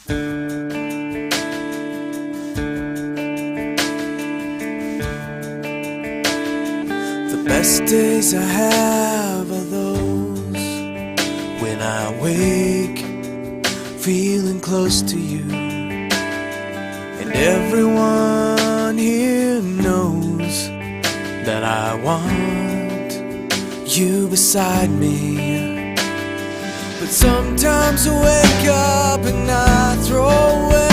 The best days I have are those when I wake feeling close to you, and everyone here knows that I want you beside me. But sometimes I wake up and I throw away